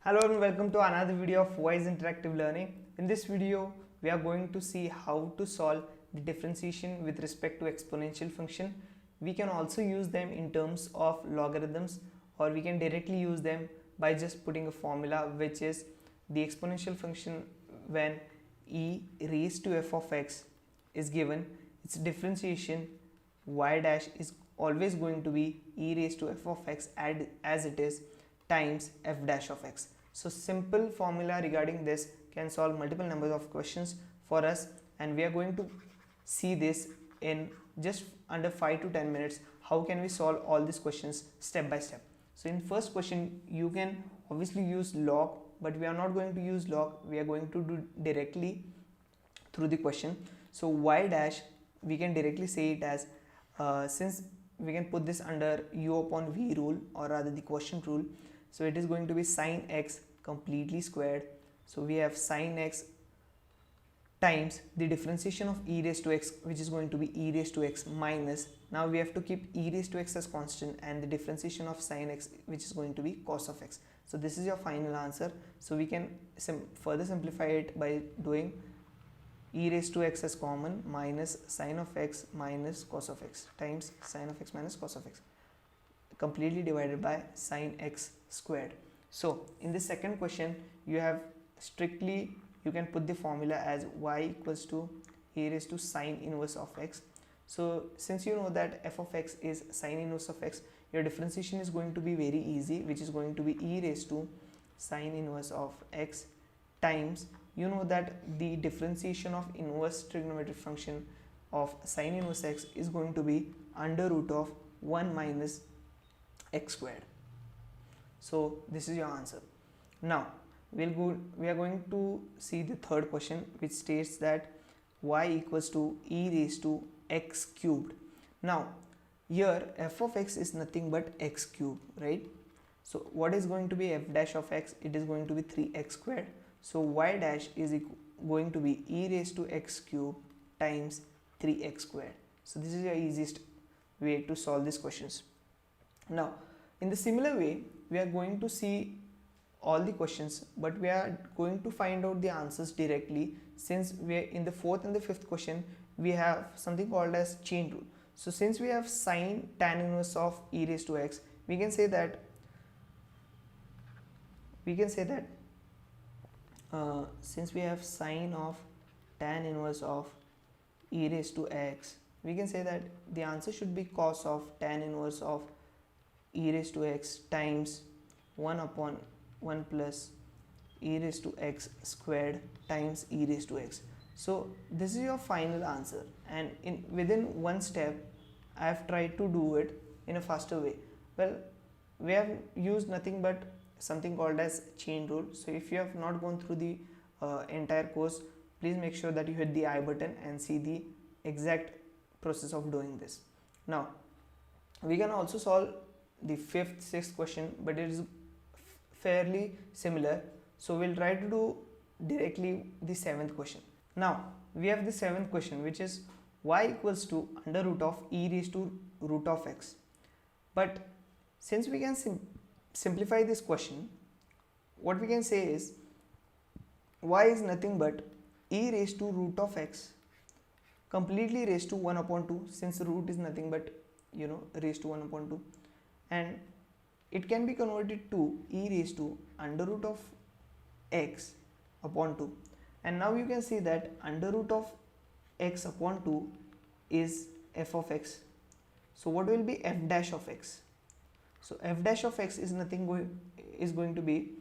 Hello and welcome to another video of Wise Interactive Learning. In this video, we are going to see how to solve the differentiation with respect to exponential function. We can also use them in terms of logarithms, or we can directly use them by just putting a formula, which is the exponential function when e raised to f of x is given, its differentiation y dash is always going to be e raised to f of x as it is times f dash of x. So simple formula regarding this can solve multiple numbers of questions for us, and we are going to see this in just under 5 to 10 minutes. How can we solve all these questions step by step? So in first question, you can obviously use log, but we are not going to use log. We are going to do directly through the question. So y dash, we can directly say it as since we can put this under u upon v rule, or rather the quotient rule. So it is going to be sine x completely squared. So we have sine x times the differentiation of e raised to x, which is going to be e raised to x minus, now we have to keep e raised to x as constant, and the differentiation of sine x, which is going to be cos of x. So this is your final answer. So we can further simplify it by doing e raised to x as common minus sine of x minus cos of x times sine of x minus cos of x completely divided by sine x squared. So in the second question, you have strictly, you can put the formula as y equals to e raised to sine inverse of x. So since you know that f of x is sine inverse of x, your differentiation is going to be very easy, which is going to be e raised to sine inverse of x times, you know that the differentiation of inverse trigonometric function of sine inverse x is going to be under root of 1 minus x squared. So this is your answer. Now we are going to see the third question, which states that y equals to e raised to x cubed. Now here f of x is nothing but x cubed, right? So what is going to be f dash of x? It is going to be 3x squared. So y dash is going to be e raised to x cubed times 3x squared. So this is your easiest way to solve these questions. Now in the similar way, we are going to see all the questions, but we are going to find out the answers directly, since we are in the fourth and the fifth question we have something called as chain rule. So since we have sine tan inverse of e raised to x, we can say that since we have sine of tan inverse of e raised to x, we can say that the answer should be cos of tan inverse of e raised to x times 1 upon 1 plus e raised to x squared times e raised to x. So this is your final answer, and within one step I have tried to do it in a faster way. Well, we have used nothing but something called as chain rule. So if you have not gone through the entire course, please make sure that you hit the I button and see the exact process of doing this. Now we can also solve the fifth, sixth question, but it is fairly similar. So we'll try to do directly the seventh question. Now we have the seventh question, which is y equals to under root of e raised to root of x. But since we can simplify this question, what we can say is y is nothing but e raised to root of x completely raised to 1 upon 2, since root is nothing but raised to 1 upon 2, and it can be converted to e raised to under root of x upon 2. And now you can see that under root of x upon 2 is f of x. So what will be f dash of x? So f dash of x is is going to be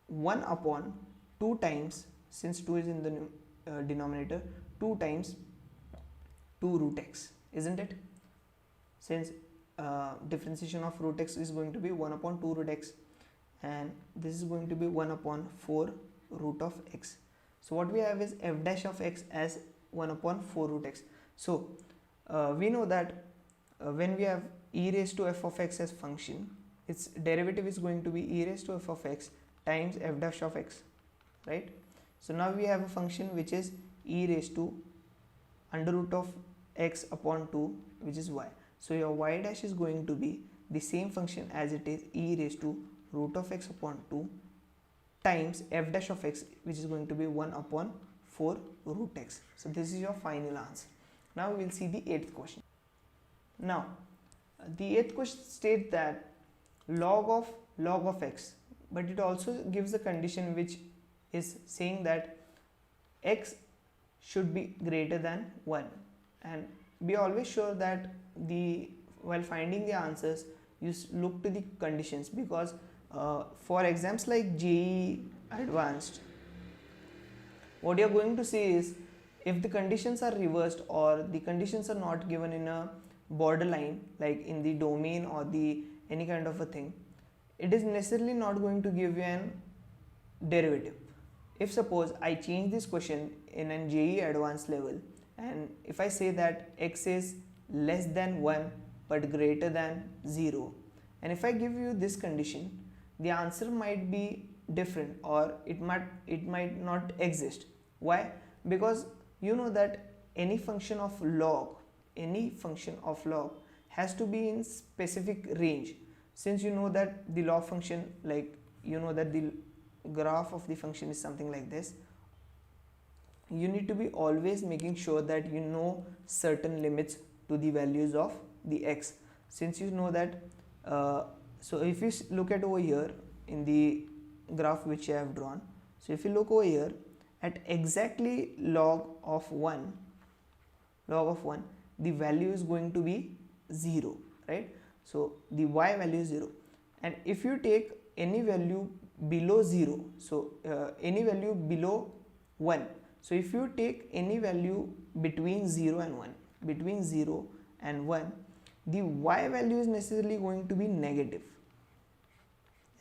1 upon 2 times, since 2 is in the denominator, 2 times 2 root x, isn't it? Since differentiation of root x is going to be 1 upon 2 root x, and this is going to be 1 upon 4 root of x. So what we have is f dash of x as 1 upon 4 root x. So we know that when we have e raised to f of x as function, its derivative is going to be e raised to f of x times f dash of x, right? So now we have a function which is e raised to under root of x upon 2, which is y. So your y dash is going to be the same function as it is e raised to root of x upon 2 times f dash of x, which is going to be 1 upon 4 root x. So this is your final answer. Now we will see the 8th question. Now the 8th question states that log of x, but it also gives a condition which is saying that x should be greater than 1, and be always sure that while finding the answers you look to the conditions, because for exams like JEE Advanced, what you are going to see is if the conditions are reversed or the conditions are not given in a borderline, like in the domain or the any kind of a thing, it is necessarily not going to give you an derivative. If suppose I change this question in an JEE Advanced level, and if I say that x is less than 1 but greater than 0, and if I give you this condition, the answer might be different, or it might not exist. Why? Because you know that any function of log has to be in specific range. Since you know that the log function, like you know that the graph of the function is something like this, you need to be always making sure that you know certain limits to the values of the x. Since you know that so if you look at over here in the graph which I have drawn, so if you look over here at exactly log of 1, the value is going to be 0, right? So the y value is 0, and if you take any value below 0, so any value below 1, so if you take any value between 0 and 1, the y value is necessarily going to be negative,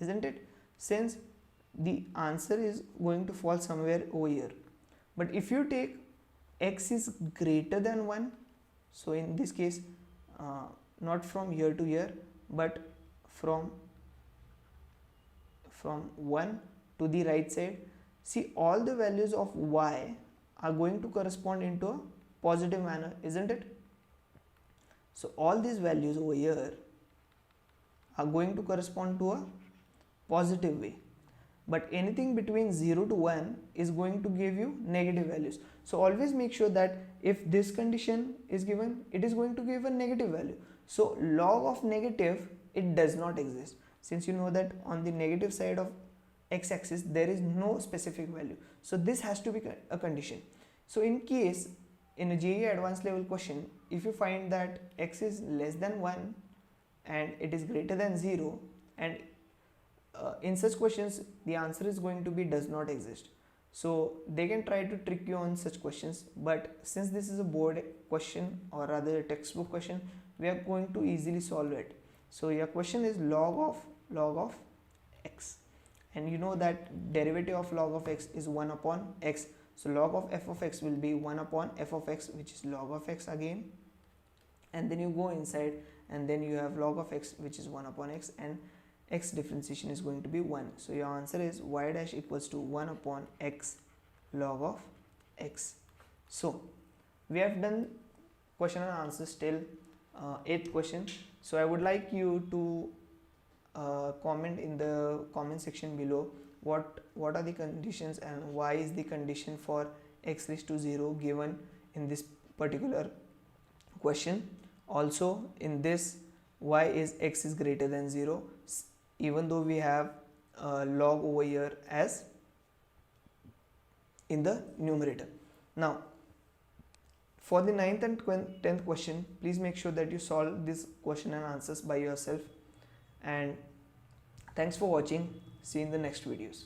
isn't it? Since the answer is going to fall somewhere over here. But if you take x is greater than 1, so in this case not from here to here, but from 1 to the right side, see all the values of y are going to correspond into a positive manner, isn't it? So all these values over here are going to correspond to a positive way, but anything between 0 to 1 is going to give you negative values. So always make sure that if this condition is given, it is going to give a negative value. So log of negative, it does not exist, since you know that on the negative side of x-axis there is no specific value. So this has to be a condition. So in case in a JEE Advanced level question, if you find that x is less than 1 and it is greater than 0, and in such questions the answer is going to be does not exist. So they can try to trick you on such questions, but since this is a board question or rather a textbook question, we are going to easily solve it. So your question is log of x, and you know that derivative of log of x is 1 upon x. So log of f of x will be 1 upon f of x, which is log of x again, and then you go inside and then you have log of x, which is 1 upon x, and x differentiation is going to be 1. So your answer is y dash equals to 1 upon x log of x. So we have done question and answers till 8th question. So I would like you to comment in the comment section below what are the conditions and why is the condition for x raised to 0 given in this particular question. Also in this, why is x is greater than 0 even though we have log over here as in the numerator. Now for the 9th and 10th question, please make sure that you solve this question and answers by yourself, and thanks for watching. See you in the next videos.